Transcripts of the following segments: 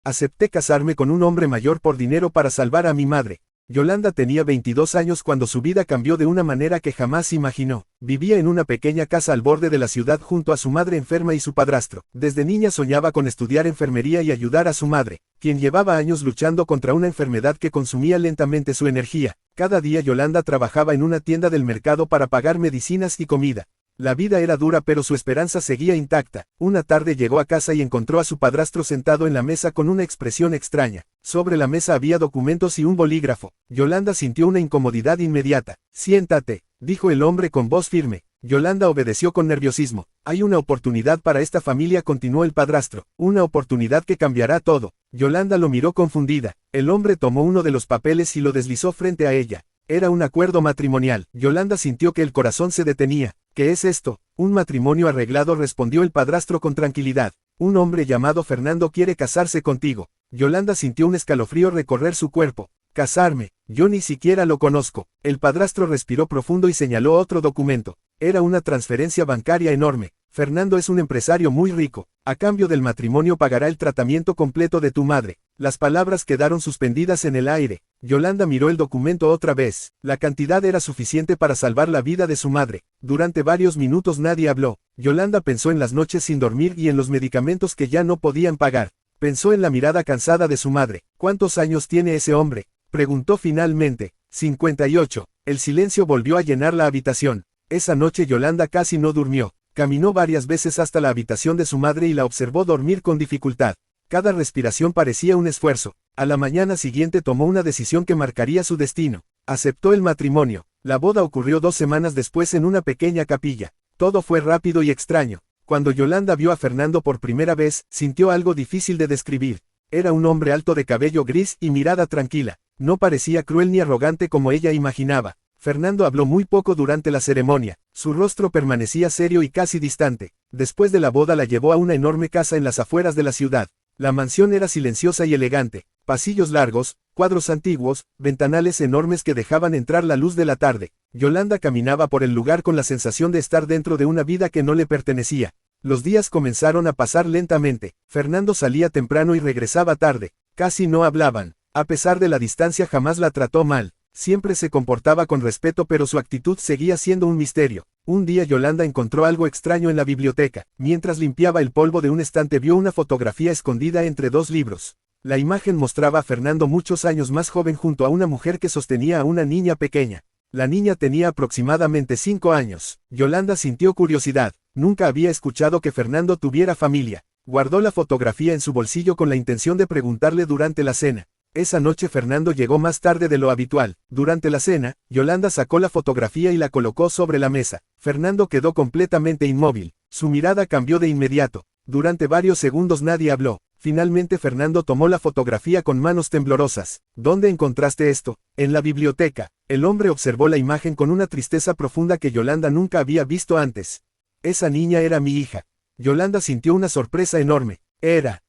Acepté casarme con un hombre mayor por dinero para salvar a mi madre. Yolanda tenía 22 años cuando su vida cambió de una manera que jamás imaginó. Vivía en una pequeña casa al borde de la ciudad junto a su madre enferma y su padrastro. Desde niña soñaba con estudiar enfermería y ayudar a su madre, quien llevaba años luchando contra una enfermedad que consumía lentamente su energía. Cada día Yolanda trabajaba en una tienda del mercado para pagar medicinas y comida. La vida era dura pero su esperanza seguía intacta. Una tarde llegó a casa y encontró a su padrastro sentado en la mesa con una expresión extraña. Sobre la mesa había documentos y un bolígrafo. Yolanda sintió una incomodidad inmediata. Siéntate, dijo el hombre con voz firme. Yolanda obedeció con nerviosismo. Hay una oportunidad para esta familia, continuó el padrastro. Una oportunidad que cambiará todo. Yolanda lo miró confundida. El hombre tomó uno de los papeles y lo deslizó frente a ella. Era un acuerdo matrimonial. Yolanda sintió que el corazón se detenía. ¿Qué es esto? Un matrimonio arreglado, respondió el padrastro con tranquilidad. Un hombre llamado Fernando quiere casarse contigo. Yolanda sintió un escalofrío recorrer su cuerpo. ¿Casarme? Yo ni siquiera lo conozco. El padrastro respiró profundo y señaló otro documento. Era una transferencia bancaria enorme. Fernando es un empresario muy rico. A cambio del matrimonio pagará el tratamiento completo de tu madre. Las palabras quedaron suspendidas en el aire. Yolanda miró el documento otra vez. La cantidad era suficiente para salvar la vida de su madre. Durante varios minutos nadie habló. Yolanda pensó en las noches sin dormir y en los medicamentos que ya no podían pagar. Pensó en la mirada cansada de su madre. ¿Cuántos años tiene ese hombre?, preguntó finalmente. 58. El silencio volvió a llenar la habitación. Esa noche Yolanda casi no durmió. Caminó varias veces hasta la habitación de su madre y la observó dormir con dificultad. Cada respiración parecía un esfuerzo. A la mañana siguiente tomó una decisión que marcaría su destino. Aceptó el matrimonio. La boda ocurrió 2 semanas después en una pequeña capilla. Todo fue rápido y extraño. Cuando Yolanda vio a Fernando por primera vez, sintió algo difícil de describir. Era un hombre alto de cabello gris y mirada tranquila. No parecía cruel ni arrogante como ella imaginaba. Fernando habló muy poco durante la ceremonia. Su rostro permanecía serio y casi distante. Después de la boda la llevó a una enorme casa en las afueras de la ciudad. La mansión era silenciosa y elegante. Pasillos largos, cuadros antiguos, ventanales enormes que dejaban entrar la luz de la tarde. Yolanda caminaba por el lugar con la sensación de estar dentro de una vida que no le pertenecía. Los días comenzaron a pasar lentamente. Fernando salía temprano y regresaba tarde. Casi no hablaban. A pesar de la distancia jamás la trató mal. Siempre se comportaba con respeto pero su actitud seguía siendo un misterio. Un día Yolanda encontró algo extraño en la biblioteca. Mientras limpiaba el polvo de un estante vio una fotografía escondida entre 2 libros. La imagen mostraba a Fernando muchos años más joven junto a una mujer que sostenía a una niña pequeña. La niña tenía aproximadamente 5 años. Yolanda sintió curiosidad. Nunca había escuchado que Fernando tuviera familia. Guardó la fotografía en su bolsillo con la intención de preguntarle durante la cena. Esa noche Fernando llegó más tarde de lo habitual. Durante la cena, Yolanda sacó la fotografía y la colocó sobre la mesa. Fernando quedó completamente inmóvil. Su mirada cambió de inmediato. Durante varios segundos nadie habló. Finalmente Fernando tomó la fotografía con manos temblorosas. ¿Dónde encontraste esto? En la biblioteca. El hombre observó la imagen con una tristeza profunda que Yolanda nunca había visto antes. Esa niña era mi hija. Yolanda sintió una sorpresa enorme.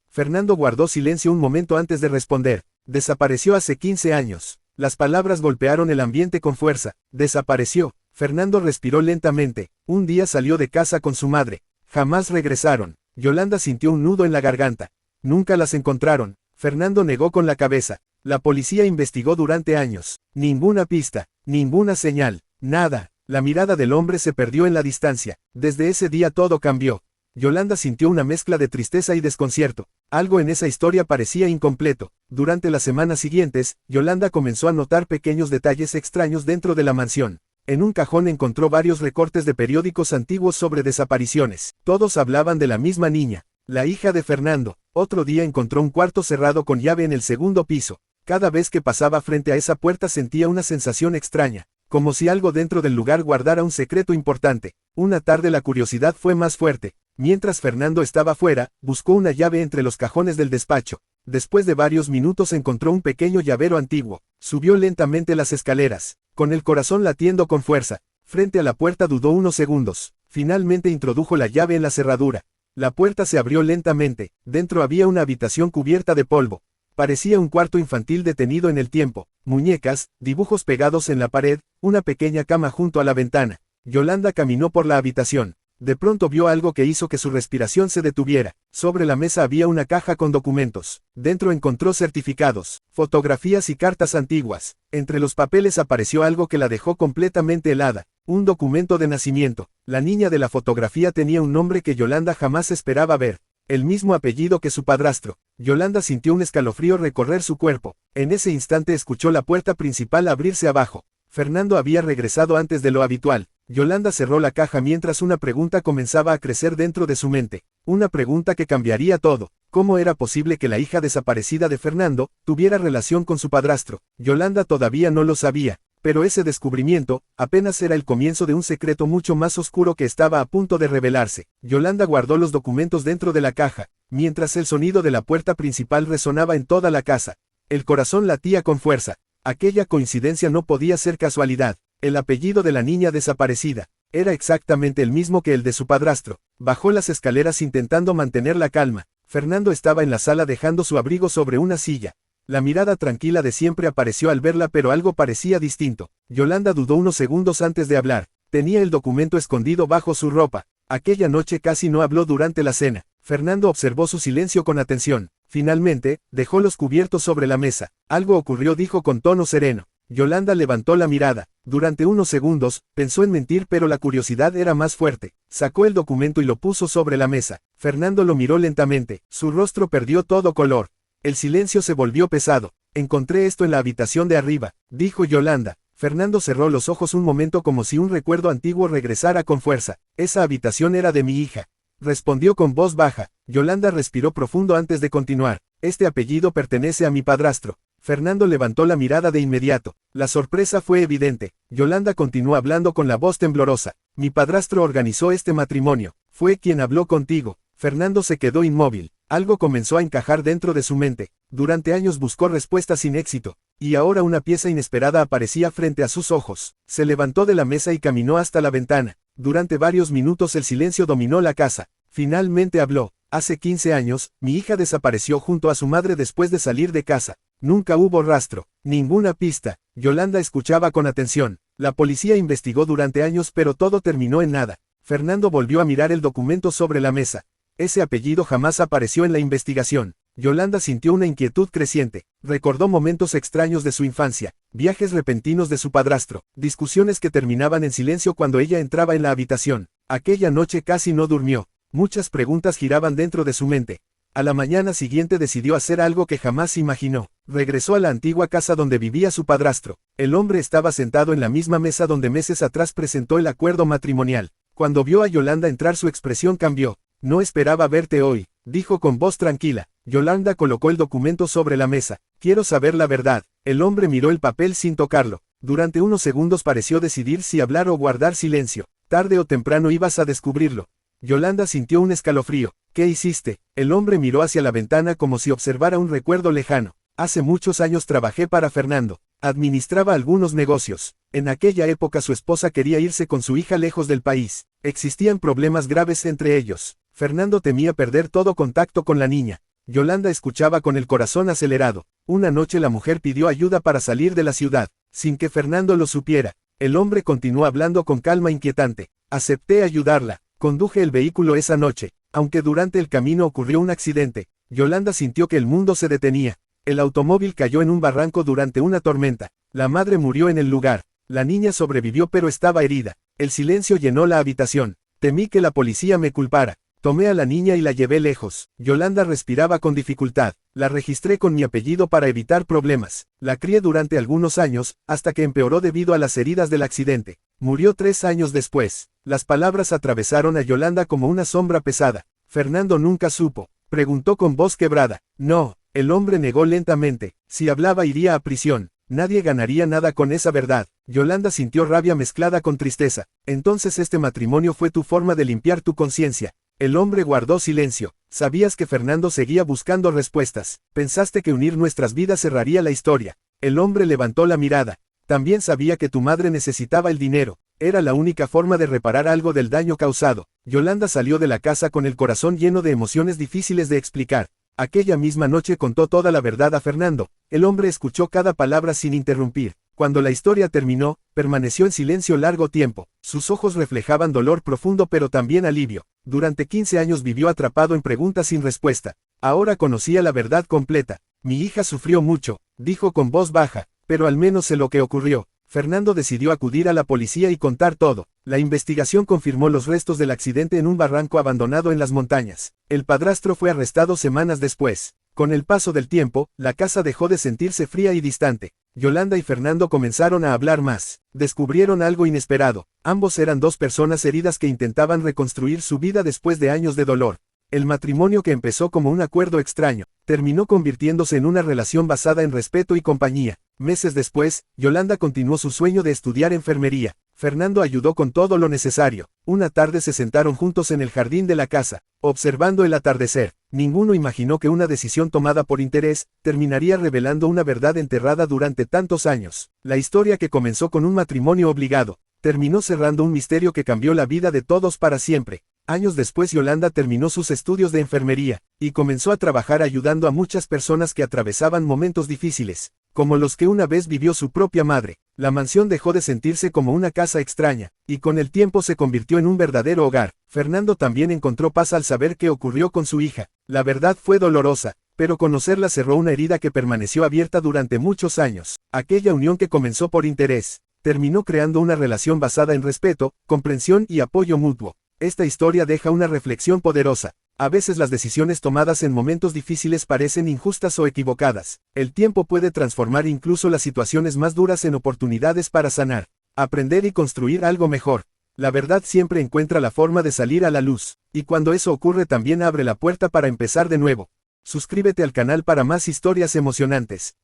Fernando guardó silencio un momento antes de responder. Desapareció hace 15 años. Las palabras golpearon el ambiente con fuerza. Desapareció. Fernando respiró lentamente. Un día salió de casa con su madre. Jamás regresaron. Yolanda sintió un nudo en la garganta. Nunca las encontraron. Fernando negó con la cabeza. La policía investigó durante años. Ninguna pista, ninguna señal, nada. La mirada del hombre se perdió en la distancia. Desde ese día todo cambió. Yolanda sintió una mezcla de tristeza y desconcierto. Algo en esa historia parecía incompleto. Durante las semanas siguientes, Yolanda comenzó a notar pequeños detalles extraños dentro de la mansión. En un cajón encontró varios recortes de periódicos antiguos sobre desapariciones. Todos hablaban de la misma niña, la hija de Fernando. Otro día encontró un cuarto cerrado con llave en el 2.º piso. Cada vez que pasaba frente a esa puerta sentía una sensación extraña, como si algo dentro del lugar guardara un secreto importante. Una tarde la curiosidad fue más fuerte. Mientras Fernando estaba fuera, buscó una llave entre los cajones del despacho. Después de varios minutos encontró un pequeño llavero antiguo. Subió lentamente las escaleras, con el corazón latiendo con fuerza. Frente a la puerta dudó unos segundos. Finalmente introdujo la llave en la cerradura. La puerta se abrió lentamente. Dentro había una habitación cubierta de polvo. Parecía un cuarto infantil detenido en el tiempo. Muñecas, dibujos pegados en la pared, una pequeña cama junto a la ventana. Yolanda caminó por la habitación. De pronto vio algo que hizo que su respiración se detuviera. Sobre la mesa había una caja con documentos. Dentro encontró certificados, fotografías y cartas antiguas. Entre los papeles apareció algo que la dejó completamente helada. Un documento de nacimiento. La niña de la fotografía tenía un nombre que Yolanda jamás esperaba ver. El mismo apellido que su padrastro. Yolanda sintió un escalofrío recorrer su cuerpo. En ese instante escuchó la puerta principal abrirse abajo. Fernando había regresado antes de lo habitual. Yolanda cerró la caja mientras una pregunta comenzaba a crecer dentro de su mente. Una pregunta que cambiaría todo. ¿Cómo era posible que la hija desaparecida de Fernando tuviera relación con su padrastro? Yolanda todavía no lo sabía, pero ese descubrimiento apenas era el comienzo de un secreto mucho más oscuro que estaba a punto de revelarse. Yolanda guardó los documentos dentro de la caja, mientras el sonido de la puerta principal resonaba en toda la casa. El corazón latía con fuerza. Aquella coincidencia no podía ser casualidad. El apellido de la niña desaparecida era exactamente el mismo que el de su padrastro. Bajó las escaleras intentando mantener la calma. Fernando estaba en la sala dejando su abrigo sobre una silla. La mirada tranquila de siempre apareció al verla, pero algo parecía distinto. Yolanda dudó unos segundos antes de hablar. Tenía el documento escondido bajo su ropa. Aquella noche casi no habló durante la cena. Fernando observó su silencio con atención. Finalmente, dejó los cubiertos sobre la mesa. Algo ocurrió, dijo con tono sereno. Yolanda levantó la mirada. Durante unos segundos, pensó en mentir, pero la curiosidad era más fuerte. Sacó el documento y lo puso sobre la mesa. Fernando lo miró lentamente. Su rostro perdió todo color. El silencio se volvió pesado. Encontré esto en la habitación de arriba, dijo Yolanda. Fernando cerró los ojos un momento como si un recuerdo antiguo regresara con fuerza. Esa habitación era de mi hija. Respondió con voz baja. Yolanda respiró profundo antes de continuar. Este apellido pertenece a mi padrastro. Fernando levantó la mirada de inmediato. La sorpresa fue evidente. Yolanda continuó hablando con la voz temblorosa. Mi padrastro organizó este matrimonio. Fue quien habló contigo. Fernando se quedó inmóvil. Algo comenzó a encajar dentro de su mente. Durante años buscó respuestas sin éxito. Y ahora una pieza inesperada aparecía frente a sus ojos. Se levantó de la mesa y caminó hasta la ventana. Durante varios minutos el silencio dominó la casa. Finalmente habló. Hace 15 años, mi hija desapareció junto a su madre después de salir de casa. Nunca hubo rastro, ninguna pista. Yolanda escuchaba con atención. La policía investigó durante años, pero todo terminó en nada. Fernando volvió a mirar el documento sobre la mesa. Ese apellido jamás apareció en la investigación. Yolanda sintió una inquietud creciente. Recordó momentos extraños de su infancia, viajes repentinos de su padrastro, discusiones que terminaban en silencio cuando ella entraba en la habitación. Aquella noche casi no durmió. Muchas preguntas giraban dentro de su mente. A la mañana siguiente decidió hacer algo que jamás imaginó. Regresó a la antigua casa donde vivía su padrastro. El hombre estaba sentado en la misma mesa donde meses atrás presentó el acuerdo matrimonial. Cuando vio a Yolanda entrar, su expresión cambió. No esperaba verte hoy, dijo con voz tranquila. Yolanda colocó el documento sobre la mesa. Quiero saber la verdad. El hombre miró el papel sin tocarlo. Durante unos segundos pareció decidir si hablar o guardar silencio. Tarde o temprano ibas a descubrirlo. Yolanda sintió un escalofrío. ¿Qué hiciste? El hombre miró hacia la ventana como si observara un recuerdo lejano. Hace muchos años trabajé para Fernando. Administraba algunos negocios. En aquella época su esposa quería irse con su hija lejos del país. Existían problemas graves entre ellos. Fernando temía perder todo contacto con la niña. Yolanda escuchaba con el corazón acelerado. Una noche la mujer pidió ayuda para salir de la ciudad, sin que Fernando lo supiera. El hombre continuó hablando con calma inquietante. Acepté ayudarla. Conduje el vehículo esa noche. Aunque durante el camino ocurrió un accidente, Yolanda sintió que el mundo se detenía. El automóvil cayó en un barranco durante una tormenta. La madre murió en el lugar. La niña sobrevivió pero estaba herida. El silencio llenó la habitación. Temí que la policía me culpara. Tomé a la niña y la llevé lejos. Yolanda respiraba con dificultad. La registré con mi apellido para evitar problemas. La crié durante algunos años, hasta que empeoró debido a las heridas del accidente. Murió 3 años después. Las palabras atravesaron a Yolanda como una sombra pesada. Fernando nunca supo. Preguntó con voz quebrada. No, el hombre negó lentamente. Si hablaba iría a prisión. Nadie ganaría nada con esa verdad. Yolanda sintió rabia mezclada con tristeza. Entonces este matrimonio fue tu forma de limpiar tu conciencia. El hombre guardó silencio. Sabías que Fernando seguía buscando respuestas. Pensaste que unir nuestras vidas cerraría la historia. El hombre levantó la mirada. También sabía que tu madre necesitaba el dinero. Era la única forma de reparar algo del daño causado. Yolanda salió de la casa con el corazón lleno de emociones difíciles de explicar. Aquella misma noche contó toda la verdad a Fernando. El hombre escuchó cada palabra sin interrumpir. Cuando la historia terminó, permaneció en silencio largo tiempo. Sus ojos reflejaban dolor profundo pero también alivio. Durante 15 años vivió atrapado en preguntas sin respuesta. Ahora conocía la verdad completa. Mi hija sufrió mucho, dijo con voz baja, pero al menos sé lo que ocurrió. Fernando decidió acudir a la policía y contar todo. La investigación confirmó los restos del accidente en un barranco abandonado en las montañas. El padrastro fue arrestado semanas después. Con el paso del tiempo, la casa dejó de sentirse fría y distante. Yolanda y Fernando comenzaron a hablar más. Descubrieron algo inesperado. Ambos eran dos personas heridas que intentaban reconstruir su vida después de años de dolor. El matrimonio, que empezó como un acuerdo extraño, terminó convirtiéndose en una relación basada en respeto y compañía. Meses después, Yolanda continuó su sueño de estudiar enfermería. Fernando ayudó con todo lo necesario. Una tarde se sentaron juntos en el jardín de la casa, observando el atardecer. Ninguno imaginó que una decisión tomada por interés terminaría revelando una verdad enterrada durante tantos años. La historia, que comenzó con un matrimonio obligado, terminó cerrando un misterio que cambió la vida de todos para siempre. Años después, Yolanda terminó sus estudios de enfermería y comenzó a trabajar ayudando a muchas personas que atravesaban momentos difíciles, como los que una vez vivió su propia madre. La mansión dejó de sentirse como una casa extraña, y con el tiempo se convirtió en un verdadero hogar. Fernando también encontró paz al saber qué ocurrió con su hija. La verdad fue dolorosa, pero conocerla cerró una herida que permaneció abierta durante muchos años. Aquella unión, que comenzó por interés, terminó creando una relación basada en respeto, comprensión y apoyo mutuo. Esta historia deja una reflexión poderosa. A veces las decisiones tomadas en momentos difíciles parecen injustas o equivocadas. El tiempo puede transformar incluso las situaciones más duras en oportunidades para sanar, aprender y construir algo mejor. La verdad siempre encuentra la forma de salir a la luz, y cuando eso ocurre también abre la puerta para empezar de nuevo. Suscríbete al canal para más historias emocionantes.